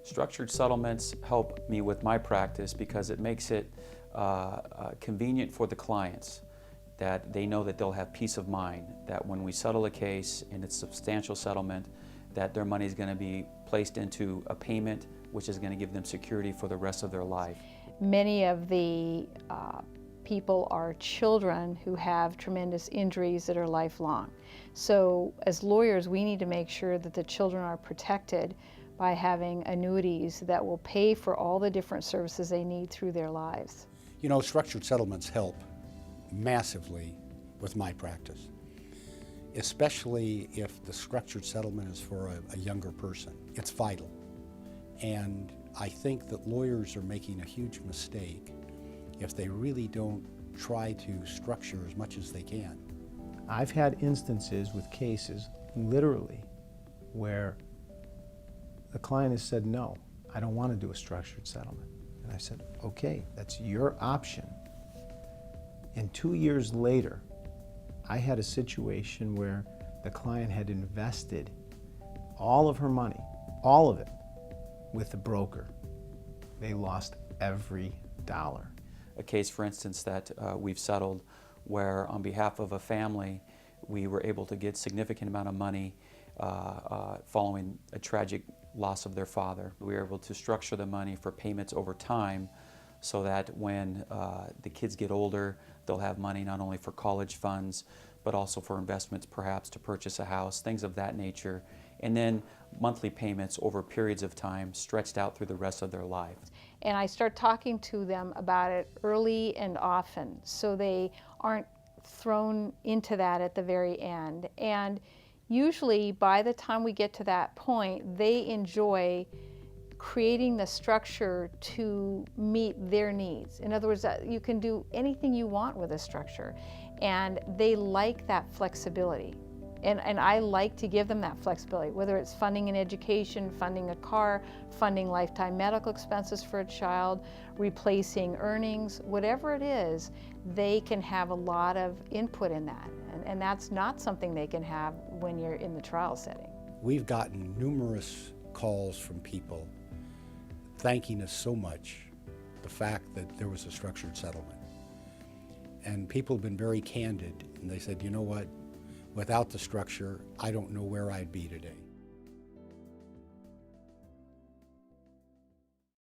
Structured settlements help me with my practice because it makes it convenient for the clients, that they know that they'll have peace of mind, that when we settle a case and it's a substantial settlement, that their money is going to be placed into a payment which is going to give them security for the rest of their life. Many of the people are children who have tremendous injuries that are lifelong. So as lawyers, we need to make sure that the children are protected by having annuities that will pay for all the different services they need through their lives. You know, structured settlements help massively with my practice, especially if the structured settlement is for a younger person. It's vital. And I think that lawyers are making a huge mistake if they really don't try to structure as much as they can. I've had instances with cases, literally, where the client has said, no, I don't want to do a structured settlement. And I said, okay, that's your option. And 2 years later, I had a situation where the client had invested all of her money, all of it, with the broker. They lost every dollar. A case, for instance, that we've settled where on behalf of a family, we were able to get significant amount of money following a tragic loss of their father. We were able to structure the money for payments over time so that when the kids get older, they'll have money not only for college funds, but also for investments, perhaps to purchase a house, things of that nature. And then monthly payments over periods of time stretched out through the rest of their life. And I start talking to them about it early and often so they aren't thrown into that at the very end. And usually by the time we get to that point, they enjoy creating the structure to meet their needs. In other words, you can do anything you want with a structure, and they like that flexibility. And I like to give them that flexibility, whether it's funding an education, funding a car, funding lifetime medical expenses for a child, replacing earnings, whatever it is, they can have a lot of input in that. And that's not something they can have when you're in the trial setting. We've gotten numerous calls from people thanking us so much, the fact that there was a structured settlement. And people have been very candid, and they said, you know what? Without the structure, I don't know where I'd be today.